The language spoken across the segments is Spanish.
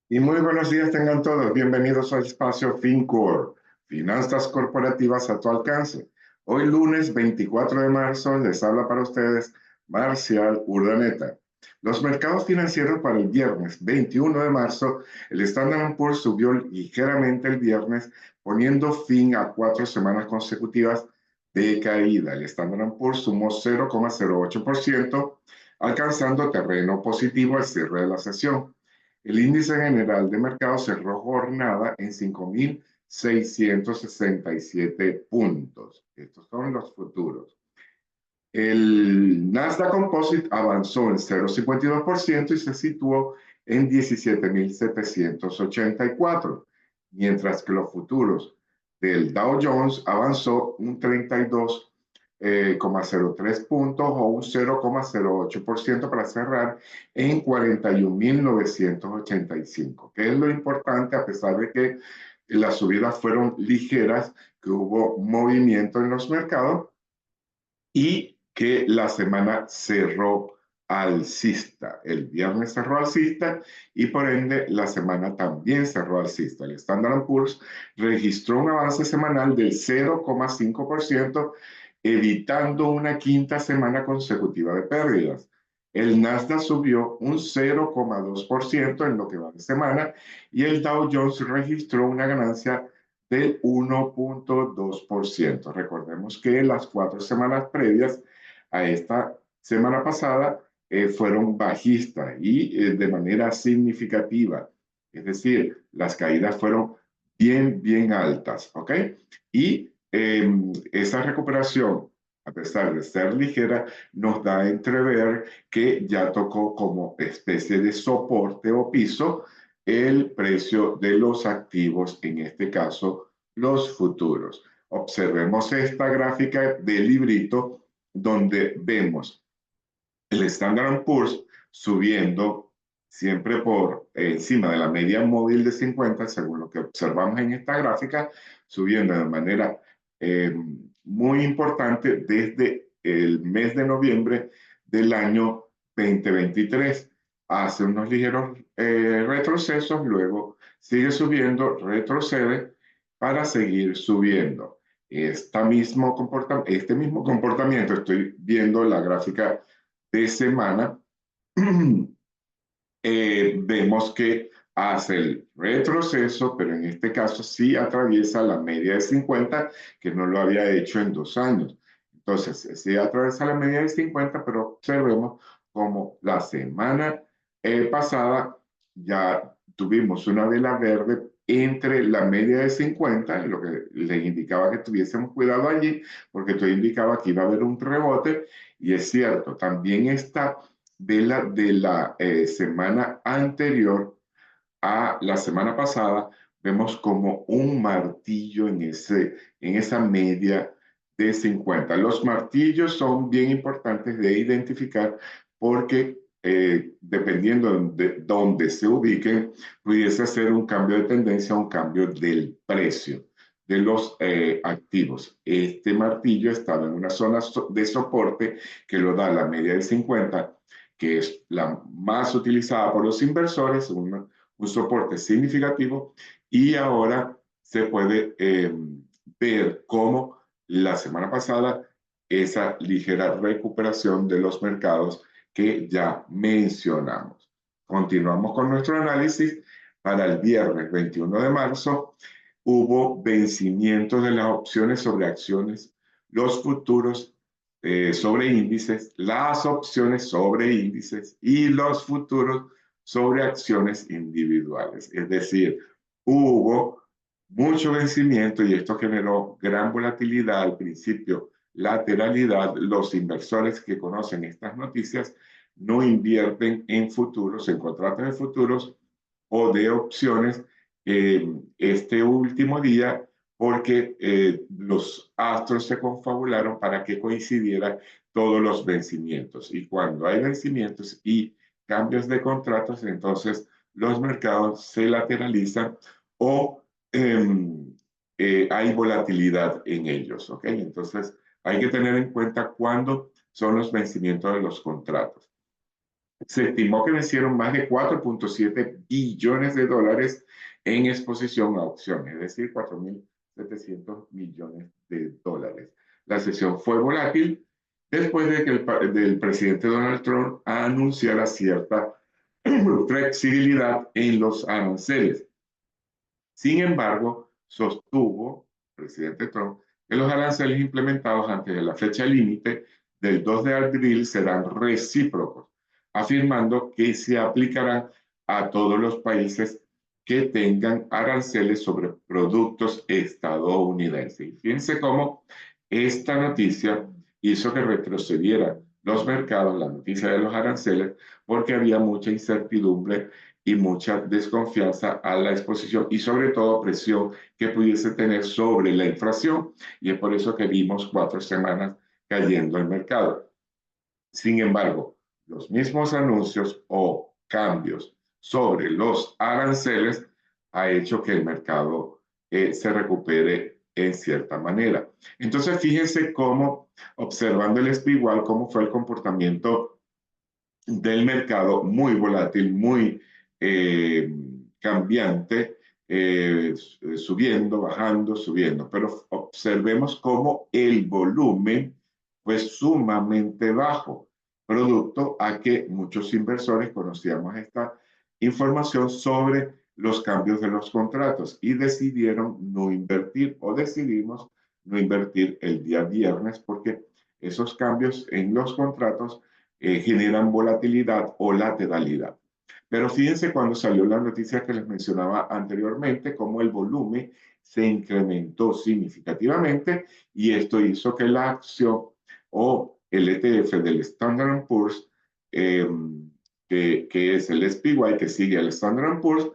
Y muy buenos días tengan todos. Bienvenidos al espacio FinCore, Finanzas Corporativas a tu alcance. Hoy lunes 24 de marzo les habla para ustedes Marcial Urdaneta. Los mercados financieros para el viernes 21 de marzo, el Standard Poor's subió ligeramente el viernes, poniendo fin a 4 semanas consecutivas de caída. El Standard Poor's sumó 0,08%, alcanzando terreno positivo al cierre de la sesión. El índice general de mercado cerró jornada en 5.667 puntos. Estos son los futuros. El Nasdaq Composite avanzó en 0,52% y se situó en 17.784, mientras que los futuros del Dow Jones avanzó un 32,03 puntos o un 0,08% para cerrar en 41.985. ¿Qué es lo importante? A pesar de que las subidas fueron ligeras, que hubo movimiento en los mercados y que la semana cerró alcista. El viernes cerró alcista y por ende la semana también cerró alcista. El Standard Poor's registró un avance semanal del 0,5%, evitando una quinta semana consecutiva de pérdidas. El Nasdaq subió un 0,2% en lo que va de semana y el Dow Jones registró una ganancia del 1,2%. Recordemos que las 4 semanas previas a esta semana pasada fueron bajistas y de manera significativa. Es decir, las caídas fueron bien altas, ¿ok? Y esa recuperación, a pesar de ser ligera, nos da a entrever que ya tocó como especie de soporte o piso el precio de los activos, en este caso, los futuros. Observemos esta gráfica del librito donde vemos el Standard Poor's subiendo siempre por encima de la media móvil de 50, según lo que observamos en esta gráfica, subiendo de manera eh, muy importante desde el mes de noviembre del año 2023. Hace unos ligeros retrocesos, luego sigue subiendo, retrocede para seguir subiendo. Este mismo comportamiento, estoy viendo la gráfica de semana, vemos que hace el retroceso, pero en este caso sí atraviesa la media de 50, que no lo había hecho en 2 años. Entonces, sí atraviesa la media de 50, pero observemos como la semana pasada ya tuvimos una vela verde entre la media de 50, lo que les indicaba que tuviésemos cuidado allí, porque esto indicaba que iba a haber un rebote, y es cierto, también está de la semana anterior a la semana pasada, vemos como un martillo en esa media de 50. Los martillos son bien importantes de identificar porque dependiendo de dónde se ubiquen, pudiese hacer un cambio de tendencia, un cambio del precio de los activos. Este martillo estaba en una zona de soporte que lo da la media de 50, que es la más utilizada por los inversores, un soporte significativo, y ahora se puede ver cómo la semana pasada esa ligera recuperación de los mercados que ya mencionamos. Continuamos con nuestro análisis. Para el viernes 21 de marzo hubo vencimientos de las opciones sobre acciones, los futuros sobre índices, las opciones sobre índices y los futuros sobre acciones individuales. Es decir, hubo mucho vencimiento y esto generó gran volatilidad al principio, lateralidad. Los inversores que conocen estas noticias no invierten en futuros, en contratos de futuros o de opciones este último día, porque los astros se confabularon para que coincidieran todos los vencimientos. Y cuando hay vencimientos y cambios de contratos, entonces los mercados se lateralizan o hay volatilidad en ellos, ¿ok? Entonces hay que tener en cuenta cuándo son los vencimientos de los contratos. se estimó que vencieron más de 4.7 billones de dólares en exposición a opciones, es decir, 4.700 millones de dólares. La sesión fue volátil después de que el presidente Donald Trump anunciara cierta flexibilidad en los aranceles. Sin embargo, sostuvo el presidente Trump que los aranceles implementados antes de la fecha límite del 2 de abril serán recíprocos, afirmando que se aplicarán a todos los países que tengan aranceles sobre productos estadounidenses. Y fíjense cómo esta noticia hizo que retrocedieran los mercados, la noticia de los aranceles, porque había mucha incertidumbre y mucha desconfianza a la exposición y sobre todo presión que pudiese tener sobre la inflación. Y es por eso que vimos 4 semanas cayendo el mercado. Sin embargo, los mismos anuncios o cambios sobre los aranceles ha hecho que el mercado se recupere en cierta manera. Entonces, fíjense cómo, observando el SPY, cómo fue el comportamiento del mercado, muy volátil, muy cambiante, subiendo, bajando, subiendo. Pero observemos cómo el volumen fue sumamente bajo, producto a que muchos inversores conocíamos esta información sobre los cambios de los contratos y decidieron no invertir o decidimos no invertir el día viernes porque esos cambios en los contratos generan volatilidad o lateralidad. Pero fíjense cuando salió la noticia que les mencionaba anteriormente, cómo el volumen se incrementó significativamente y esto hizo que la acción o el ETF del Standard Poor's, que es el SPY que sigue al Standard Poor's,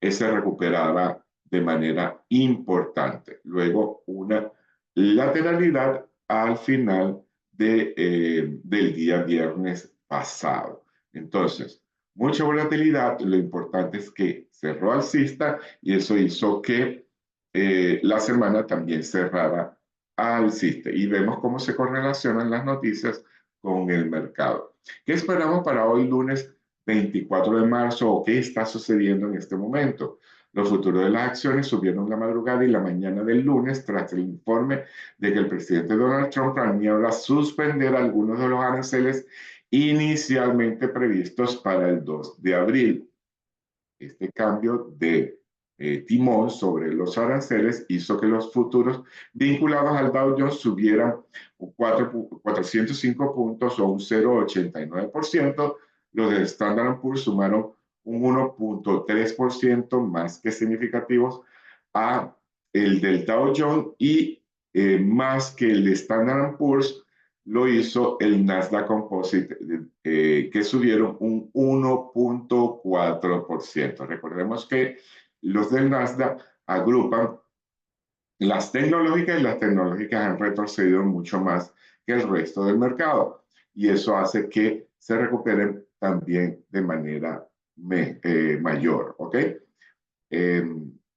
se recuperara de manera importante. Luego una lateralidad al final del día viernes pasado. Entonces, mucha volatilidad, lo importante es que cerró alcista y eso hizo que la semana también cerrara alcista. Y vemos cómo se correlacionan las noticias con el mercado. ¿Qué esperamos para hoy lunes 24 de marzo o qué está sucediendo en este momento? Los futuros de las acciones subieron la madrugada y la mañana del lunes tras el informe de que el presidente Donald Trump planeaba suspender algunos de los aranceles inicialmente previstos para el 2 de abril. Este cambio de timón sobre los aranceles hizo que los futuros vinculados al Dow Jones subieran 405 puntos o un 0,89%. Los de Standard Poor's sumaron un 1,3% más que significativos a el del Dow Jones y más que el de Standard Poor's lo hizo el Nasdaq Composite, que subieron un 1,4%. Recordemos que los del Nasdaq agrupan las tecnológicas y las tecnológicas han retrocedido mucho más que el resto del mercado. Y eso hace que se recuperen también de manera mayor. ¿Ok?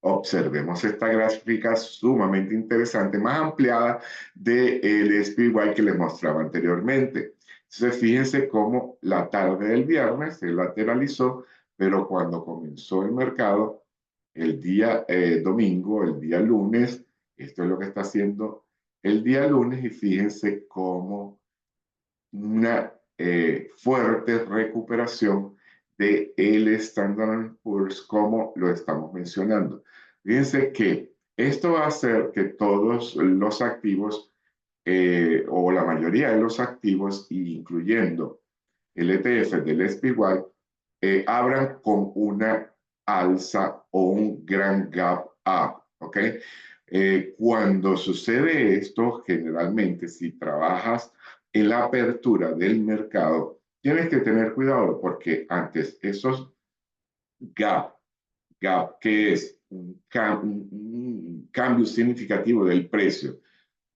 Observemos esta gráfica sumamente interesante, más ampliada del SPY que les mostraba anteriormente. Entonces, fíjense cómo la tarde del viernes se lateralizó, pero cuando comenzó el mercado, el día domingo, el día lunes, esto es lo que está haciendo el día lunes, y fíjense cómo una fuerte recuperación de el Standard Poor's como lo estamos mencionando. Fíjense que esto va a hacer que todos los activos o la mayoría de los activos, incluyendo el ETF del SPY, abran con una alza o un gran gap up, ¿ok? Cuando sucede esto, generalmente si trabajas en la apertura del mercado, tienes que tener cuidado porque antes esos gap que es un cambio significativo del precio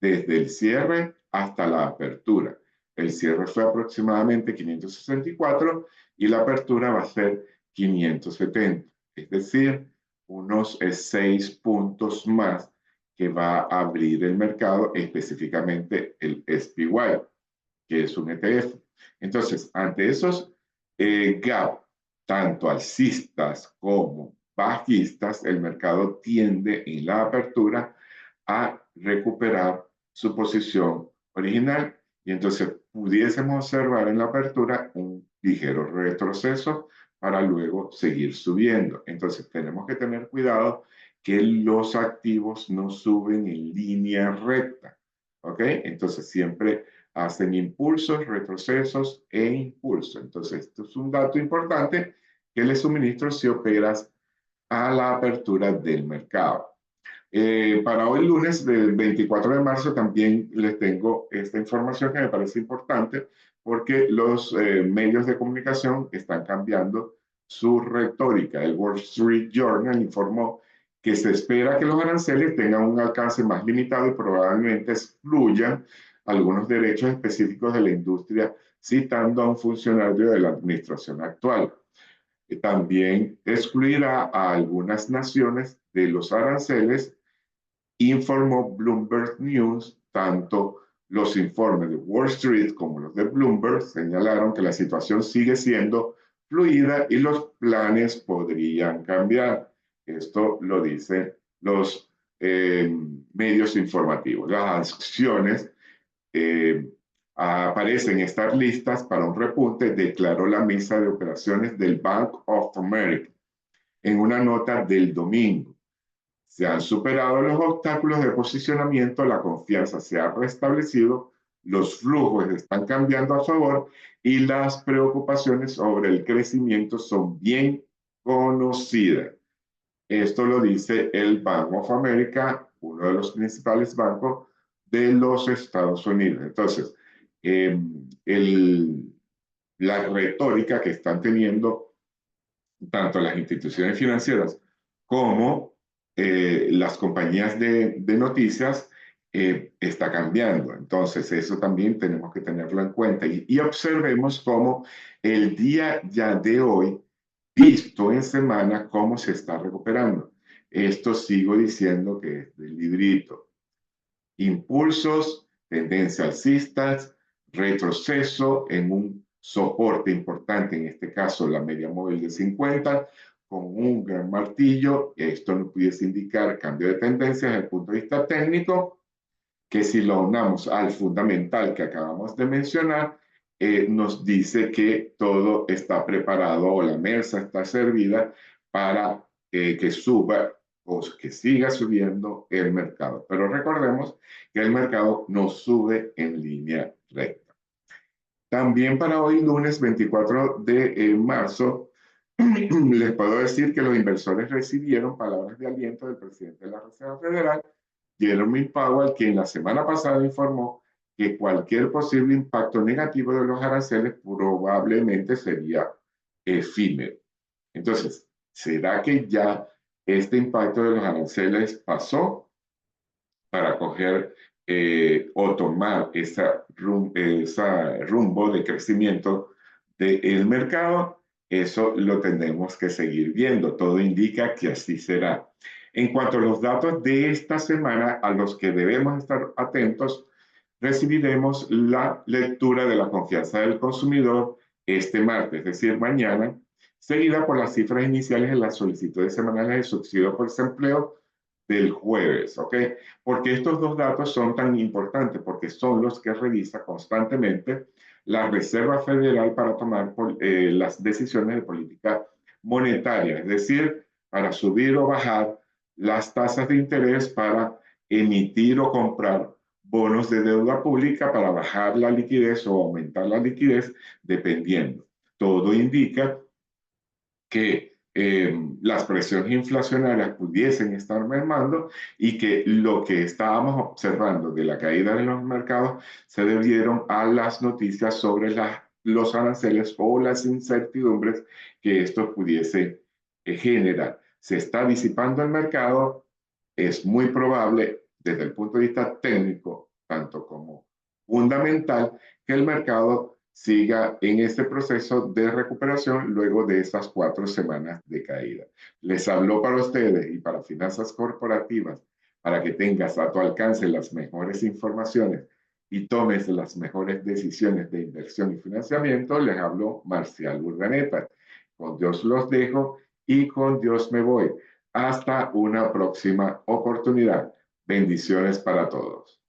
desde el cierre hasta la apertura. El cierre fue aproximadamente 564 y la apertura va a ser 570, es decir, unos 6 puntos más que va a abrir el mercado, específicamente el SPY, que es un ETF. Entonces, ante esos gap, tanto alcistas como bajistas, el mercado tiende en la apertura a recuperar su posición original y entonces pudiésemos observar en la apertura un ligero retroceso para luego seguir subiendo. Entonces tenemos que tener cuidado que los activos no suben en línea recta, ¿ok? Entonces siempre hacen impulsos, retrocesos e impulsos. Entonces esto es un dato importante que le suministro si operas a la apertura del mercado. Para hoy lunes del 24 de marzo también les tengo esta información que me parece importante porque los medios de comunicación están cambiando su retórica. El Wall Street Journal informó que se espera que los aranceles tengan un alcance más limitado y probablemente excluyan algunos derechos específicos de la industria, citando a un funcionario de la administración actual. También excluirá a algunas naciones de los aranceles, informó Bloomberg News. Tanto los informes de Wall Street como los de Bloomberg señalaron que la situación sigue siendo fluida y los planes podrían cambiar. Esto lo dicen los medios informativos. Las acciones eh, aparecen estar listas para un repunte, declaró la mesa de operaciones del Bank of America en una nota del domingo. Se han superado los obstáculos de posicionamiento, la confianza se ha restablecido, los flujos están cambiando a favor y las preocupaciones sobre el crecimiento son bien conocidas. Esto lo dice el Bank of America, uno de los principales bancos de los Estados Unidos. Entonces, eh, el, la retórica que están teniendo tanto las instituciones financieras como las compañías de noticias está cambiando. Entonces, eso también tenemos que tenerlo en cuenta. Y observemos cómo el día ya de hoy, visto en semana, cómo se está recuperando. Esto sigo diciendo que es del librito. Impulsos, tendencias alcistas, retroceso en un soporte importante, en este caso la media móvil de 50, con un gran martillo. Esto nos pudiese indicar cambio de tendencia desde el punto de vista técnico, que si lo unamos al fundamental que acabamos de mencionar, nos dice que todo está preparado o la mesa está servida para que suba o que siga subiendo el mercado. Pero recordemos que el mercado no sube en línea recta. También para hoy, lunes 24 de marzo, les puedo decir que los inversores recibieron palabras de aliento del presidente de la Reserva Federal, Jerome Powell, quien la semana pasada informó que cualquier posible impacto negativo de los aranceles probablemente sería efímero. Entonces, ¿será que ya este impacto de los aranceles pasó para coger o tomar esa rumbo de crecimiento del mercado? Eso lo tenemos que seguir viendo. Todo indica que así será. En cuanto a los datos de esta semana a los que debemos estar atentos, recibiremos la lectura de la confianza del consumidor este martes, es decir, mañana, seguida por las cifras iniciales de las solicitudes semanales de subsidio por desempleo del jueves, ¿ok? Porque estos dos datos son tan importantes, porque son los que revisa constantemente la Reserva Federal para tomar las decisiones de política monetaria, es decir, para subir o bajar las tasas de interés, para emitir o comprar bonos de deuda pública, para bajar la liquidez o aumentar la liquidez, dependiendo. Todo indica que las presiones inflacionarias pudiesen estar mermando y que lo que estábamos observando de la caída de los mercados se debieron a las noticias sobre los aranceles o las incertidumbres que esto pudiese generar. Se está disipando el mercado, es muy probable desde el punto de vista técnico, tanto como fundamental, que el mercado siga en este proceso de recuperación luego de estas 4 semanas de caída. Les habló para ustedes y para finanzas corporativas, para que tengas a tu alcance las mejores informaciones y tomes las mejores decisiones de inversión y financiamiento. Les habló Marcial Urdaneta. Con Dios los dejo y con Dios me voy. Hasta una próxima oportunidad. Bendiciones para todos.